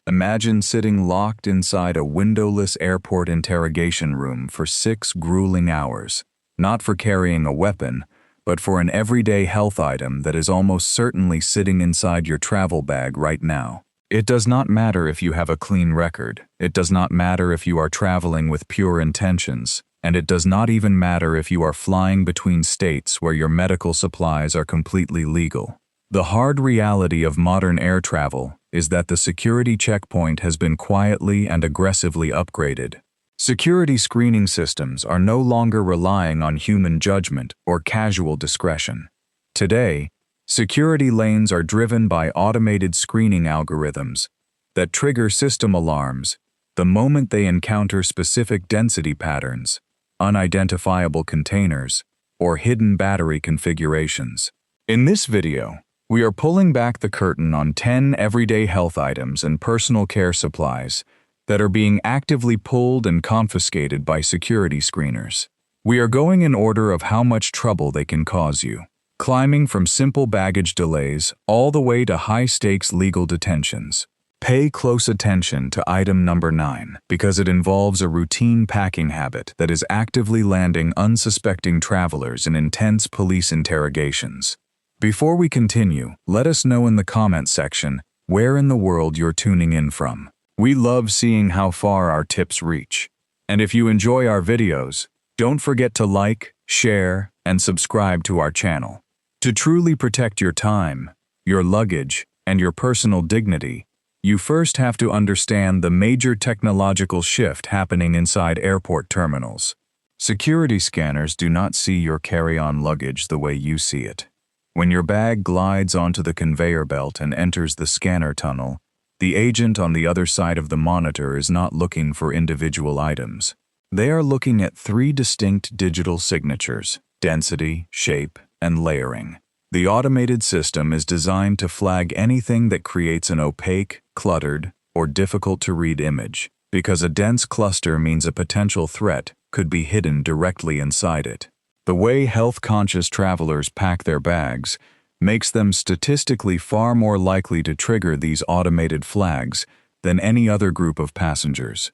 Imagine sitting locked inside a windowless airport interrogation room for 6 grueling hours, not for carrying a weapon, but for an everyday health item that is almost certainly sitting inside your travel bag right now. It does not matter if you have a clean record, it does not matter if you are traveling with pure intentions, and it does not even matter if you are flying between states where your medical supplies are completely legal. The hard reality of modern air travel is that the security checkpoint has been quietly and aggressively upgraded. Security screening systems are no longer relying on human judgment or casual discretion. Today, security lanes are driven by automated screening algorithms that trigger system alarms the moment they encounter specific density patterns, unidentifiable containers, or hidden battery configurations. In this video, we are pulling back the curtain on 10 everyday health items and personal care supplies that are being actively pulled and confiscated by security screeners. We are going in order of how much trouble they can cause you, climbing from simple baggage delays all the way to high-stakes legal detentions. Pay close attention to item number 9 because it involves a routine packing habit that is actively landing unsuspecting travelers in intense police interrogations. Before we continue, let us know in the comments section where in the world you're tuning in from. We love seeing how far our tips reach. And if you enjoy our videos, don't forget to like, share, and subscribe to our channel. To truly protect your time, your luggage, and your personal dignity, you first have to understand the major technological shift happening inside airport terminals. Security scanners do not see your carry-on luggage the way you see it. When your bag glides onto the conveyor belt and enters the scanner tunnel, the agent on the other side of the monitor is not looking for individual items. They are looking at 3 distinct digital signatures: density, shape, and layering. The automated system is designed to flag anything that creates an opaque, cluttered, or difficult-to-read image, because a dense cluster means a potential threat could be hidden directly inside it. The way health-conscious travelers pack their bags makes them statistically far more likely to trigger these automated flags than any other group of passengers.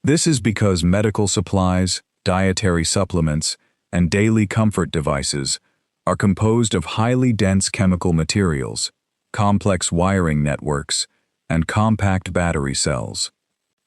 This is because medical supplies, dietary supplements, and daily comfort devices are composed of highly dense chemical materials, complex wiring networks, and compact battery cells.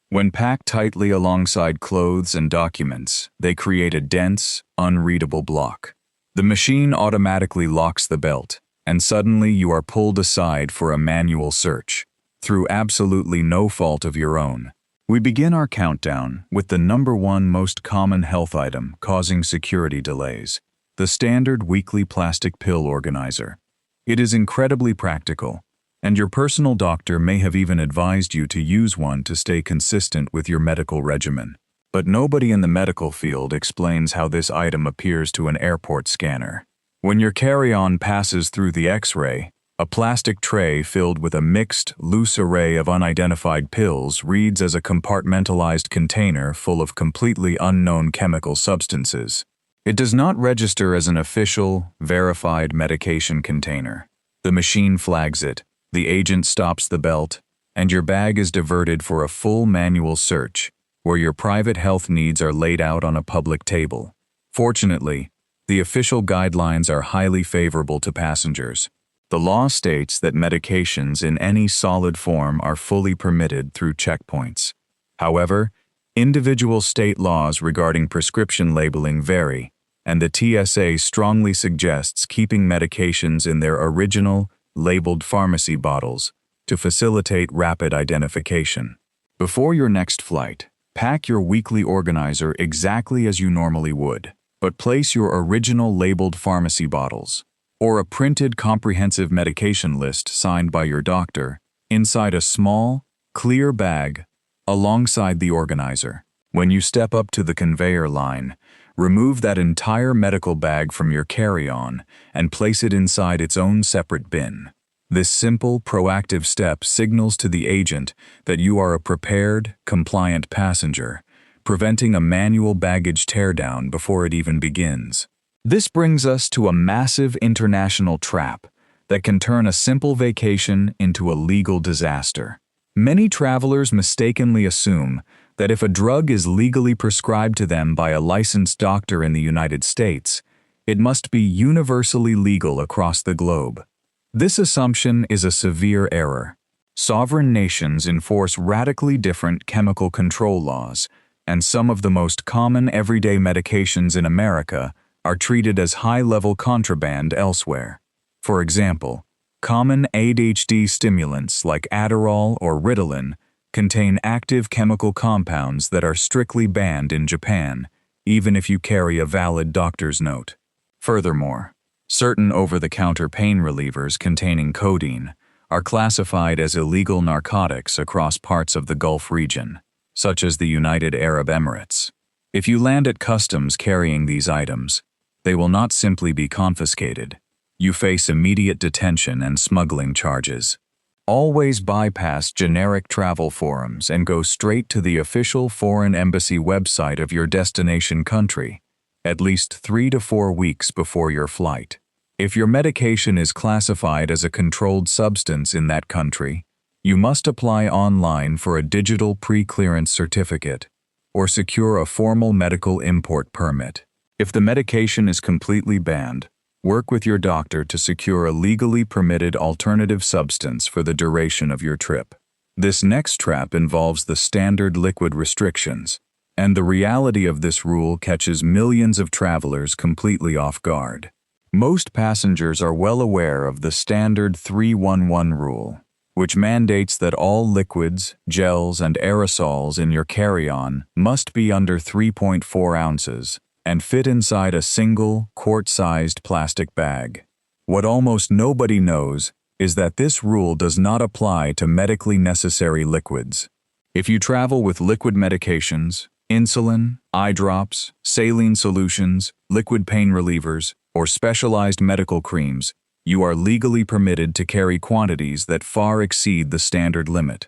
When packed tightly alongside clothes and documents, they create a dense, unreadable block. The machine automatically locks the belt, and suddenly you are pulled aside for a manual search, through absolutely no fault of your own. We begin our countdown with the number 1 most common health item causing security delays: the standard weekly plastic pill organizer. It is incredibly practical, and your personal doctor may have even advised you to use one to stay consistent with your medical regimen. But nobody in the medical field explains how this item appears to an airport scanner. When your carry-on passes through the X-ray, a plastic tray filled with a mixed, loose array of unidentified pills reads as a compartmentalized container full of completely unknown chemical substances. It does not register as an official, verified medication container. The machine flags it, the agent stops the belt, and your bag is diverted for a full manual search, where your private health needs are laid out on a public table. Fortunately, the official guidelines are highly favorable to passengers. The law states that medications in any solid form are fully permitted through checkpoints. However, individual state laws regarding prescription labeling vary, and the TSA strongly suggests keeping medications in their original, labeled pharmacy bottles to facilitate rapid identification. Before your next flight, pack your weekly organizer exactly as you normally would, but place your original labeled pharmacy bottles, or a printed comprehensive medication list signed by your doctor, inside a small, clear bag alongside the organizer. When you step up to the conveyor line, remove that entire medical bag from your carry-on and place it inside its own separate bin. This simple, proactive step signals to the agent that you are a prepared, compliant passenger, preventing a manual baggage teardown before it even begins. This brings us to a massive international trap that can turn a simple vacation into a legal disaster. Many travelers mistakenly assume that if a drug is legally prescribed to them by a licensed doctor in the United States, it must be universally legal across the globe. This assumption is a severe error. Sovereign nations enforce radically different chemical control laws, and some of the most common everyday medications in America are treated as high-level contraband elsewhere. For example, common ADHD stimulants like Adderall or Ritalin contain active chemical compounds that are strictly banned in Japan, even if you carry a valid doctor's note. Furthermore, certain over-the-counter pain relievers containing codeine are classified as illegal narcotics across parts of the Gulf region, such as the United Arab Emirates. If you land at customs carrying these items, they will not simply be confiscated. You face immediate detention and smuggling charges. Always bypass generic travel forums and go straight to the official foreign embassy website of your destination country, at least 3 to 4 weeks before your flight. If your medication is classified as a controlled substance in that country, you must apply online for a digital pre-clearance certificate or secure a formal medical import permit. If the medication is completely banned, work with your doctor to secure a legally permitted alternative substance for the duration of your trip. This next trap involves the standard liquid restrictions, and the reality of this rule catches millions of travelers completely off guard. Most passengers are well aware of the standard 311 rule, which mandates that all liquids, gels, and aerosols in your carry-on must be under 3.4 ounces and fit inside a single, quart-sized plastic bag. What almost nobody knows is that this rule does not apply to medically necessary liquids. If you travel with liquid medications, insulin, eye drops, saline solutions, liquid pain relievers, or specialized medical creams, you are legally permitted to carry quantities that far exceed the standard limit.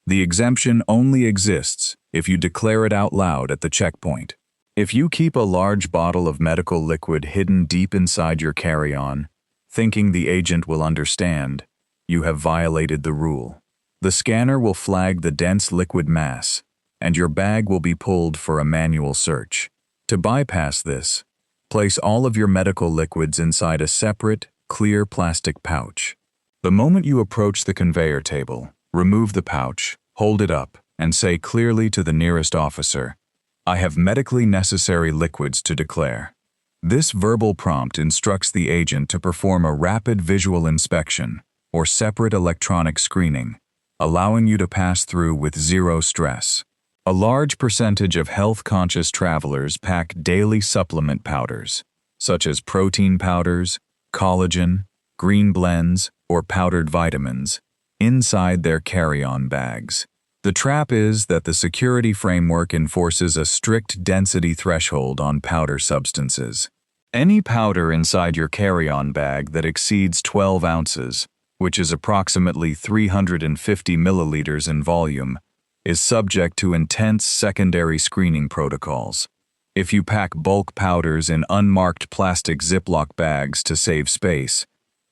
The exemption only exists if you declare it out loud at the checkpoint. If you keep a large bottle of medical liquid hidden deep inside your carry-on, thinking the agent will understand, you have violated the rule. The scanner will flag the dense liquid mass, and your bag will be pulled for a manual search. To bypass this, place all of your medical liquids inside a separate, clear plastic pouch. The moment you approach the conveyor table, remove the pouch, hold it up, and say clearly to the nearest officer, "I have medically necessary liquids to declare." This verbal prompt instructs the agent to perform a rapid visual inspection or separate electronic screening, allowing you to pass through with zero stress. A large percentage of health-conscious travelers pack daily supplement powders, such as protein powders, collagen, green blends, or powdered vitamins, inside their carry-on bags. The trap is that the security framework enforces a strict density threshold on powder substances. Any powder inside your carry-on bag that exceeds 12 ounces, which is approximately 350 milliliters in volume, is subject to intense secondary screening protocols. If you pack bulk powders in unmarked plastic Ziploc bags to save space,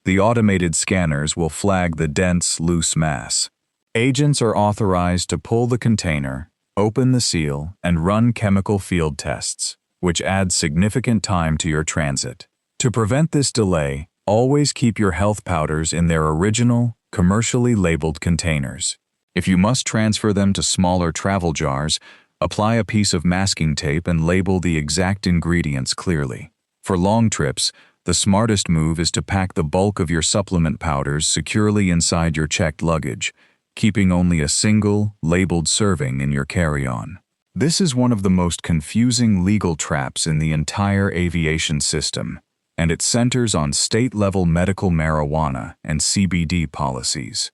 the automated scanners will flag the dense, loose mass. Agents are authorized to pull the container, open the seal, and run chemical field tests, which adds significant time to your transit. To prevent this delay, always keep your health powders in their original, commercially labeled containers. If you must transfer them to smaller travel jars, apply a piece of masking tape and label the exact ingredients clearly. For long trips, the smartest move is to pack the bulk of your supplement powders securely inside your checked luggage, keeping only a single, labeled serving in your carry-on. This is one of the most confusing legal traps in the entire aviation system, and it centers on state-level medical marijuana and CBD policies.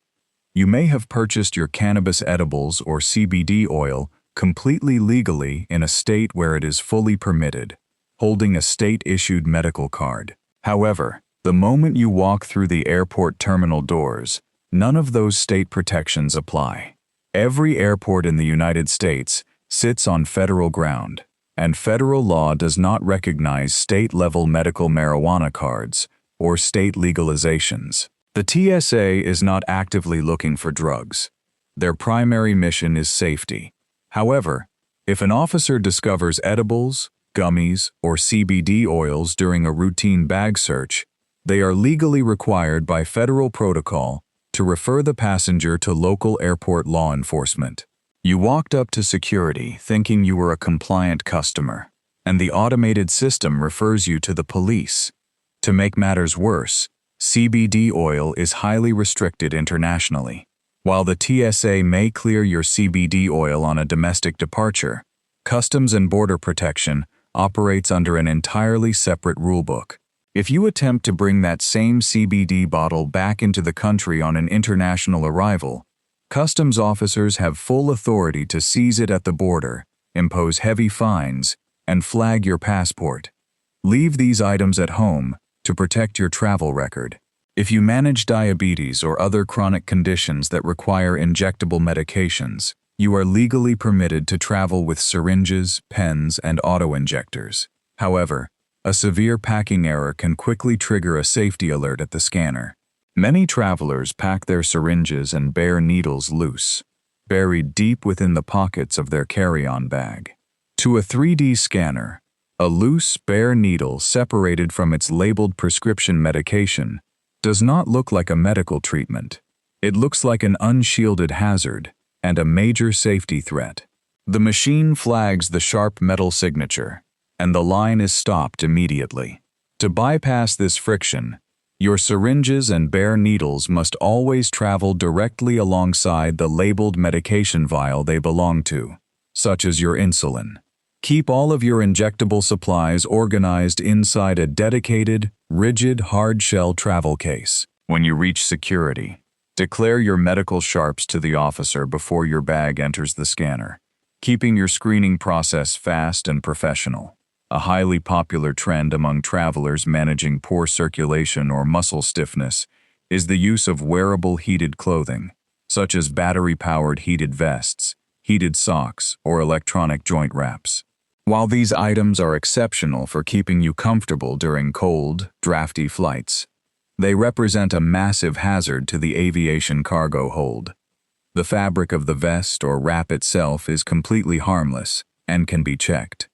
You may have purchased your cannabis edibles or CBD oil completely legally in a state where it is fully permitted, holding a state-issued medical card. However, the moment you walk through the airport terminal doors, none of those state protections apply. Every airport in the United States sits on federal ground, and federal law does not recognize state-level medical marijuana cards or state legalizations. The TSA is not actively looking for drugs. Their primary mission is safety. However, if an officer discovers edibles, gummies, or CBD oils during a routine bag search, they are legally required by federal protocol to refer the passenger to local airport law enforcement. You walked up to security thinking you were a compliant customer, and the automated system refers you to the police. To make matters worse, CBD oil is highly restricted internationally. While the TSA may clear your CBD oil on a domestic departure, Customs and Border Protection operates under an entirely separate rulebook. If you attempt to bring that same CBD bottle back into the country on an international arrival, customs officers have full authority to seize it at the border, impose heavy fines, and flag your passport. Leave these items at home to protect your travel record. If you manage diabetes or other chronic conditions that require injectable medications, you are legally permitted to travel with syringes, pens, and auto-injectors. However, a severe packing error can quickly trigger a safety alert at the scanner. Many travelers pack their syringes and bare needles loose, buried deep within the pockets of their carry-on bag. To a 3D scanner, a loose, bare needle separated from its labeled prescription medication does not look like a medical treatment. It looks like an unshielded hazard and a major safety threat. The machine flags the sharp metal signature, and the line is stopped immediately. To bypass this friction, your syringes and bare needles must always travel directly alongside the labeled medication vial they belong to, such as your insulin. Keep all of your injectable supplies organized inside a dedicated, rigid, hard-shell travel case. When you reach security, declare your medical sharps to the officer before your bag enters the scanner, keeping your screening process fast and professional. A highly popular trend among travelers managing poor circulation or muscle stiffness is the use of wearable heated clothing, such as battery-powered heated vests, heated socks, or electronic joint wraps. While these items are exceptional for keeping you comfortable during cold, drafty flights, they represent a massive hazard to the aviation cargo hold. The fabric of the vest or wrap itself is completely harmless and can be checked.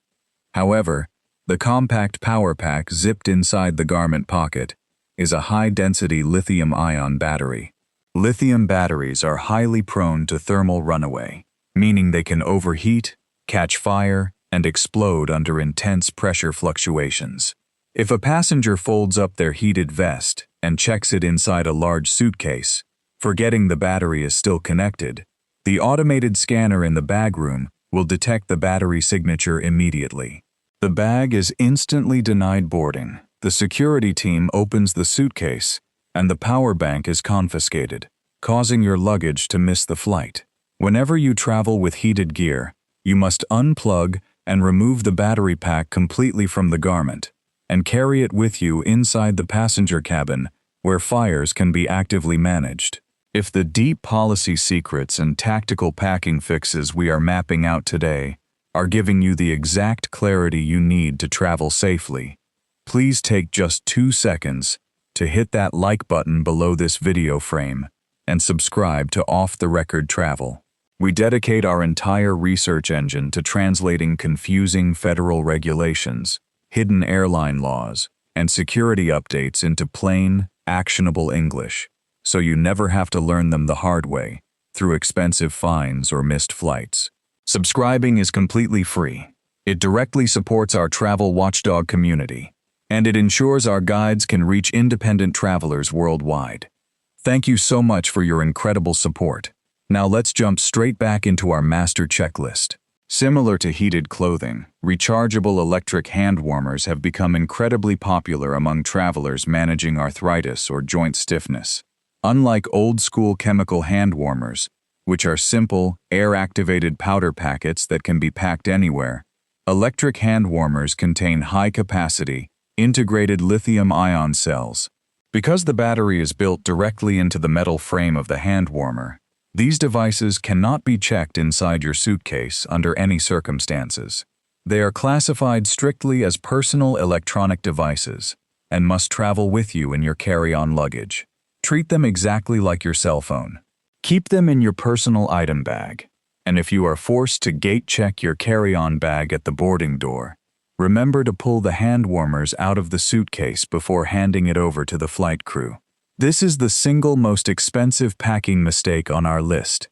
However, the compact power pack zipped inside the garment pocket is a high-density lithium-ion battery. Lithium batteries are highly prone to thermal runaway, meaning they can overheat, catch fire, and explode under intense pressure fluctuations. If a passenger folds up their heated vest and checks it inside a large suitcase, forgetting the battery is still connected, the automated scanner in the bag room will detect the battery signature immediately. The bag is instantly denied boarding. The security team opens the suitcase, and the power bank is confiscated, causing your luggage to miss the flight. Whenever you travel with heated gear, you must unplug and remove the battery pack completely from the garment, and carry it with you inside the passenger cabin where fires can be actively managed. If the deep policy secrets and tactical packing fixes we are mapping out today are giving you the exact clarity you need to travel safely, please take just 2 seconds to hit that like button below this video frame and subscribe to Off the Record Travel. We dedicate our entire research engine to translating confusing federal regulations, hidden airline laws, and security updates into plain, actionable English, so you never have to learn them the hard way through expensive fines or missed flights. Subscribing is completely free. It directly supports our travel watchdog community, and it ensures our guides can reach independent travelers worldwide. Thank you so much for your incredible support. Now let's jump straight back into our master checklist. Similar to heated clothing, rechargeable electric hand warmers have become incredibly popular among travelers managing arthritis or joint stiffness. Unlike old-school chemical hand warmers, which are simple, air-activated powder packets that can be packed anywhere, electric hand warmers contain high-capacity, integrated lithium-ion cells. Because the battery is built directly into the metal frame of the hand warmer, these devices cannot be checked inside your suitcase under any circumstances. They are classified strictly as personal electronic devices and must travel with you in your carry-on luggage. Treat them exactly like your cell phone. Keep them in your personal item bag, and if you are forced to gate check your carry-on bag at the boarding door, remember to pull the hand warmers out of the suitcase before handing it over to the flight crew. This is the single most expensive packing mistake on our list,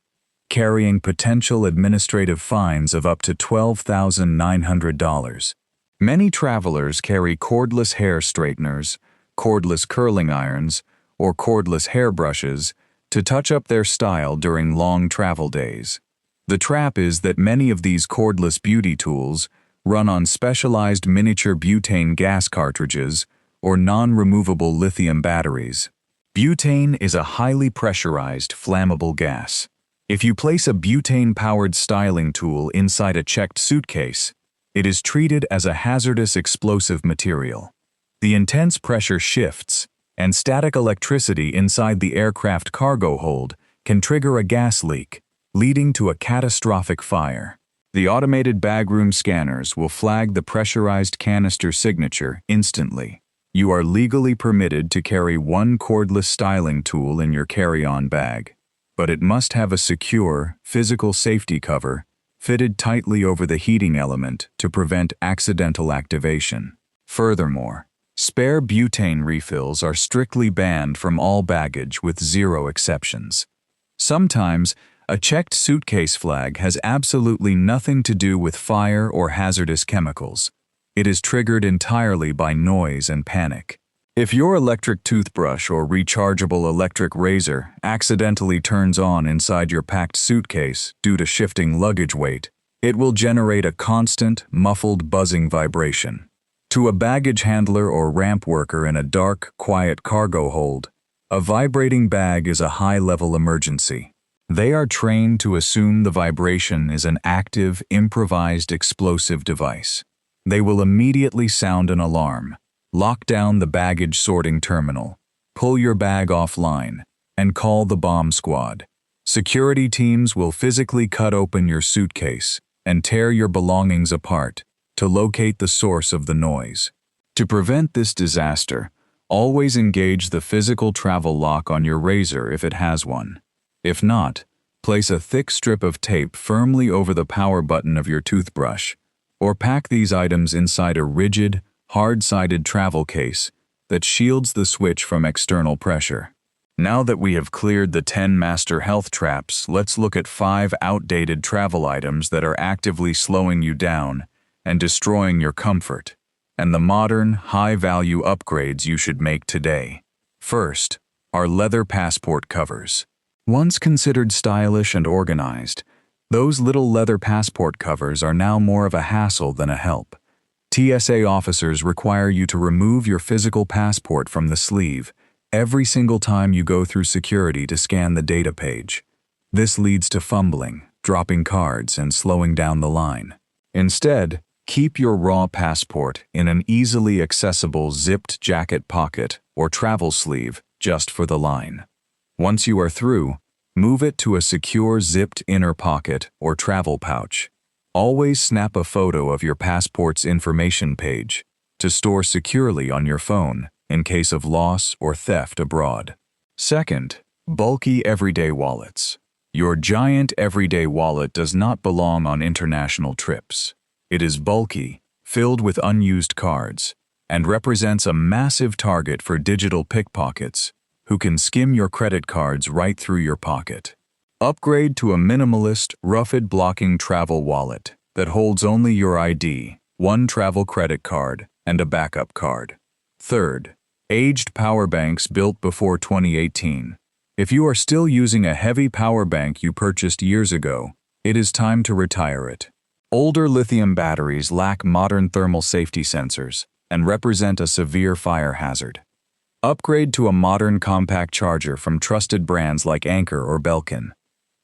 carrying potential administrative fines of up to $12,900. Many travelers carry cordless hair straighteners, cordless curling irons, or cordless hairbrushes to touch up their style during long travel days. The trap is that many of these cordless beauty tools run on specialized miniature butane gas cartridges or non-removable lithium batteries. Butane is a highly pressurized, flammable gas. If you place a butane-powered styling tool inside a checked suitcase, it is treated as a hazardous explosive material. The intense pressure shifts, and static electricity inside the aircraft cargo hold can trigger a gas leak, leading to a catastrophic fire. The automated bagroom scanners will flag the pressurized canister signature instantly. You are legally permitted to carry one cordless styling tool in your carry-on bag, but it must have a secure, physical safety cover fitted tightly over the heating element to prevent accidental activation. Furthermore, spare butane refills are strictly banned from all baggage with zero exceptions. Sometimes, a checked suitcase flag has absolutely nothing to do with fire or hazardous chemicals. It is triggered entirely by noise and panic. If your electric toothbrush or rechargeable electric razor accidentally turns on inside your packed suitcase due to shifting luggage weight, it will generate a constant, muffled buzzing vibration. To a baggage handler or ramp worker in a dark, quiet cargo hold, a vibrating bag is a high-level emergency. They are trained to assume the vibration is an active, improvised explosive device. They will immediately sound an alarm, lock down the baggage sorting terminal, pull your bag offline, and call the bomb squad. Security teams will physically cut open your suitcase and tear your belongings apart to locate the source of the noise. To prevent this disaster, always engage the physical travel lock on your razor if it has one. If not, place a thick strip of tape firmly over the power button of your toothbrush, or pack these items inside a rigid, hard-sided travel case that shields the switch from external pressure. Now that we have cleared the 10 master health traps, let's look at 5 outdated travel items that are actively slowing you down and destroying your comfort, and the modern, high-value upgrades you should make today. First, are leather passport covers. Once considered stylish and organized, those little leather passport covers are now more of a hassle than a help. TSA officers require you to remove your physical passport from the sleeve every single time you go through security to scan the data page. This leads to fumbling, dropping cards, and slowing down the line. Instead, keep your raw passport in an easily accessible zipped jacket pocket or travel sleeve just for the line. Once you are through, move it to a secure zipped inner pocket or travel pouch. Always snap a photo of your passport's information page to store securely on your phone in case of loss or theft abroad. Second, bulky everyday wallets. Your giant everyday wallet does not belong on international trips. It is bulky, filled with unused cards, and represents a massive target for digital pickpockets who can skim your credit cards right through your pocket. Upgrade to a minimalist, rough-blocking travel wallet that holds only your ID, one travel credit card, and a backup card. Third, aged power banks built before 2018. If you are still using a heavy power bank you purchased years ago, it is time to retire it. Older lithium batteries lack modern thermal safety sensors and represent a severe fire hazard. Upgrade to a modern compact charger from trusted brands like Anker or Belkin.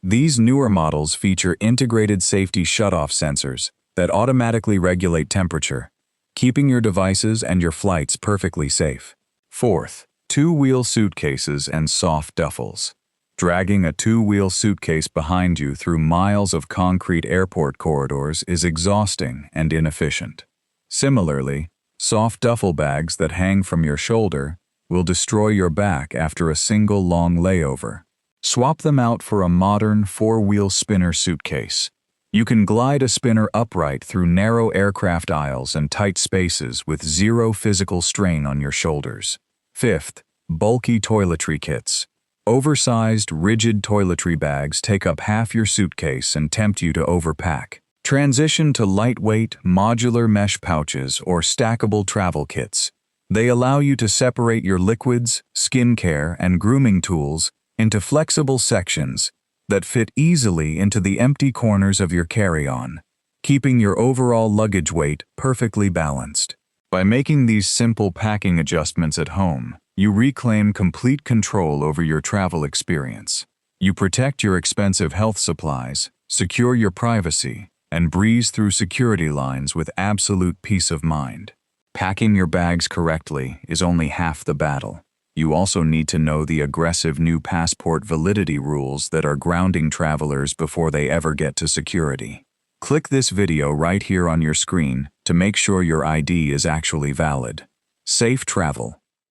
These newer models feature integrated safety shutoff sensors that automatically regulate temperature, keeping your devices and your flights perfectly safe. Fourth, two-wheel suitcases and soft duffels. Dragging a two-wheel suitcase behind you through miles of concrete airport corridors is exhausting and inefficient. Similarly, soft duffel bags that hang from your shoulder will destroy your back after a single long layover. Swap them out for a modern 4-wheel spinner suitcase. You can glide a spinner upright through narrow aircraft aisles and tight spaces with zero physical strain on your shoulders. Fifth, bulky toiletry kits. Oversized, rigid toiletry bags take up half your suitcase and tempt you to overpack. Transition to lightweight, modular mesh pouches or stackable travel kits. They allow you to separate your liquids, skincare, and grooming tools into flexible sections that fit easily into the empty corners of your carry-on, keeping your overall luggage weight perfectly balanced. By making these simple packing adjustments at home, you reclaim complete control over your travel experience. You protect your expensive health supplies, secure your privacy, and breeze through security lines with absolute peace of mind. Packing your bags correctly is only half the battle. You also need to know the aggressive new passport validity rules that are grounding travelers before they ever get to security. Click this video right here on your screen to make sure your ID is actually valid. Safe travel.